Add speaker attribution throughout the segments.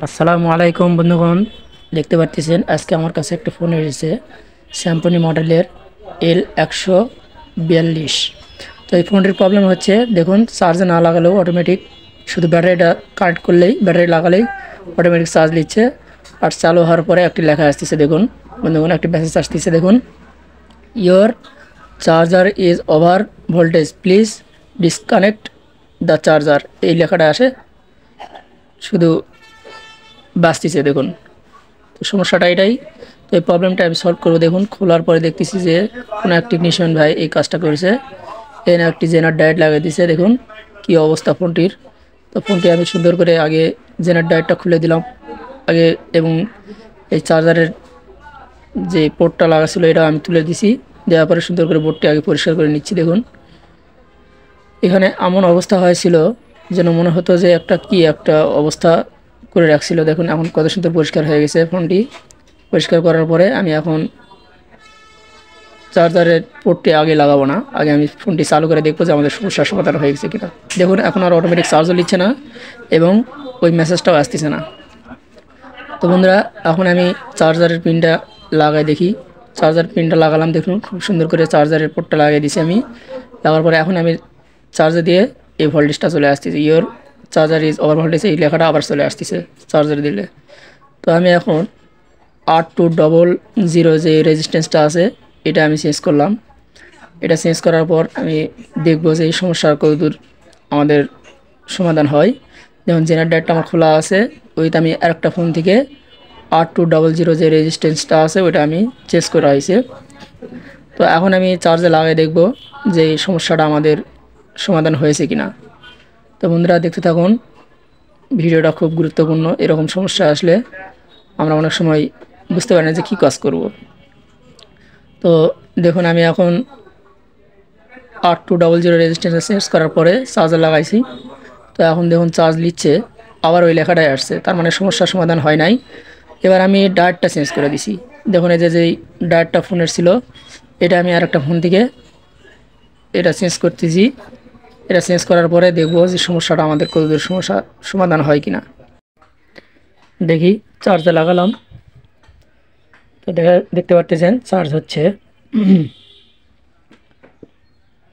Speaker 1: আসসালামু আলাইকুম বন্ধুগণ, দেখতে পাচ্ছেন আজকে আমার কাছে একটা ফোন এসেছে স্যামসং মডেলের L142। তো এই ফোনটির প্রবলেম হচ্ছে, দেখুন চার্জে না লাগালেও অটোমেটিক, শুধু ব্যাটারিটা কানেক্ট করলেই, ব্যাটারি লাগালেই অটোমেটিক চার্জ নিচ্ছে। আর চালু হওয়ার পরে একটি লেখা আসতেছে, দেখুন বন্ধুগণ, একটি মেসেজ আসতেছে, দেখুন your charger is over voltage, please disconnect the charger, এই লেখাটা আসে, শুধু বাজতেছে। দেখুন, তো সমস্যাটা এটাই। তো এই প্রবলেমটা আমি সলভ করবো। দেখুন, খোলার পরে দেখতেছি যে কোনো এক টেকনিশিয়ান ভাই এই কাজটা করেছে। এখানে একটি জেনার ডায়েট লাগিয়ে দিয়েছে, দেখুন কি অবস্থা ফোনটির। তো ফোনটি আমি সুন্দর করে আগে জেনার ডায়েটটা খুলে দিলাম আগে, এবং এই চার্জারের যে পোর্টটা লাগা ছিল এটা আমি তুলে দিছি। দেওয়ার পরে সুন্দর করে বোর্ডটি আগে পরিষ্কার করে নিচ্ছি। দেখুন, এখানে এমন অবস্থা হয়েছিল যেন মনে হতো যে একটা অবস্থা করে রাখছিল। দেখুন এখন কত সুন্দর পরিষ্কার হয়ে গেছে ফোনটি। পরিষ্কার করার পরে আমি এখন চার্জারের পোর্টটি আগে লাগাবো না, আগে আমি ফোনটি চালু করে দেখবো যে আমাদের সমস্যার সমাধান হয়ে গেছে কিনা। দেখুন এখন আর অটোমেটিক চার্জও নিচ্ছে না এবং ওই মেসেজটাও আসতেছে না। তো বন্ধুরা, এখন আমি চার্জারের পিনটা লাগাই দেখি। চার্জার পিনটা লাগালাম, দেখুন খুব সুন্দর করে চার্জারের পোর্টটা লাগিয়ে দিয়েছি আমি। লাগার পরে এখন আমি চার্জে দিয়ে এই ভোল্টেজটা চলে আসতেছে, your charger is over voltage, এই লেখাটা আবার চলে আসতেছে চার্জার দিলে। তো আমি এখন 8200 যে রেজিস্ট্যান্সটা আছে এটা আমি চেঞ্জ করলাম। এটা চেঞ্জ করার পর আমি দেখব যে এই সমস্যার কতদূর আমাদের সমাধান হয়। যেমন জেনারেটরটা আমার খোলা আছে, ওইটা আমি আরেকটা ফোন থেকে 8200 যে রেজিস্ট্যান্সটা আছে ওইটা আমি চেঞ্জ করা হয়েছে। তো এখন আমি চার্জে লাগিয়ে দেখব যে এই সমস্যাটা আমাদের সমাধান হয়েছে কিনা। তো বন্ধুরা দেখতে থাকুন, ভিডিওটা খুব গুরুত্বপূর্ণ। এরকম সমস্যা আসলে আমরা অনেক সময় বুঝতে পারি না যে কী কাজ করব। তো দেখুন আমি এখন 8200 রেজিস্ট্যান্স চেঞ্জ করার পরে চার্জার লাগাইছি। তো এখন দেখুন চার্জ নিচ্ছে, আবার ওই লেখাটাই আসছে, তার মানে সমস্যার সমাধান হয় নাই। এবার আমি ডায়েটটা চেঞ্জ করে দিছি। দেখুন এই যে যেই ডায়েটটা ফোনের ছিল এটা আমি আর একটা ফোন থেকে এটা চেঞ্জ করতেছি। এটা চেঞ্জ করার পরে দেখব যে সমস্যাটা আমাদের কতদূর সমস্যা সমাধান হয় কিনা। দেখি, চার্জে লাগালাম, তো দেখতে পাচ্ছেন চার্জ হচ্ছে।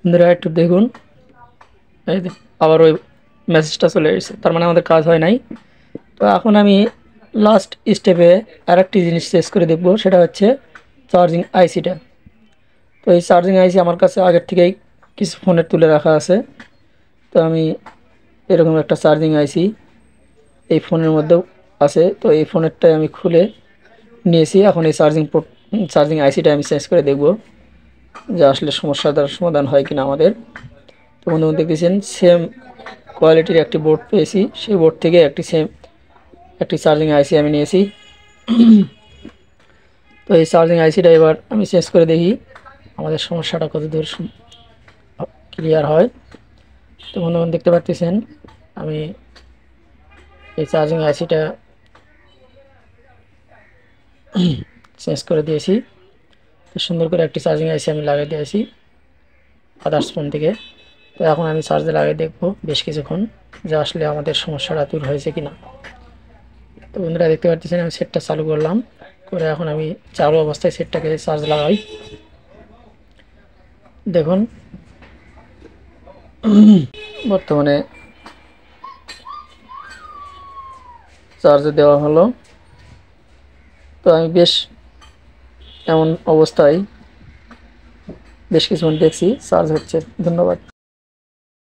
Speaker 1: বন্ধুরা একটু দেখুন, এই আবার ওই মেসেজটা চলে এসেছে, তার মানে আমাদের কাজ হয় নাই। তো এখন আমি লাস্ট স্টেপে আরেকটি জিনিস চেঞ্জ করে দেখব, সেটা হচ্ছে চার্জিং আইসিটা। তো এই চার্জিং আইসি আমার কাছে আগের থেকেই কিছু ফোনের তুলে রাখা আছে। তো আমি এরকম একটা চার্জিং আইসি এই ফোনের মধ্যেও আছে, তো এই ফোনেরটাই আমি খুলে নিয়েছি। এখন এই চার্জিং আইসিটা আমি চেঞ্জ করে দেখব যে আসলে সমস্যাটার সমাধান হয় কিনা আমাদের। তো বন্ধু দেখতেছেন সেম কোয়ালিটির একটি বোর্ড পেয়েছি, সেই বোর্ড থেকে একটি চার্জিং আইসি আমি নিয়েছি। তো এই চার্জিং আইসিটা এবার আমি চেঞ্জ করে দেখি আমাদের সমস্যাটা কতদূর ক্লিয়ার হয়। তো বন্ধুগণ দেখতে পাচ্ছেন আমি এই চার্জিং আইসিটা চেঞ্জ করে দিয়েছি। তো সুন্দর করে একটি চার্জিং আইসি আমি লাগিয়ে দিয়েছি আদার্স ফোন থেকে। তো এখন আমি চার্জে লাগিয়ে দেখব বেশ কিছুক্ষণ যে আসলে আমাদের সমস্যাটা দূর হয়েছে কিনা। তো বন্ধুরা দেখতে পাচ্ছেন আমি সেটটা চালু করলাম, করে এখন আমি চালু অবস্থায় সেটটাকে চার্জ লাগাই। দেখুন বর্তমানে চার্জে দেওয়া হলো। তো আমি এমন অবস্থায় বেশ কিছুক্ষণ দেখছি চার্জ হচ্ছে। ধন্যবাদ।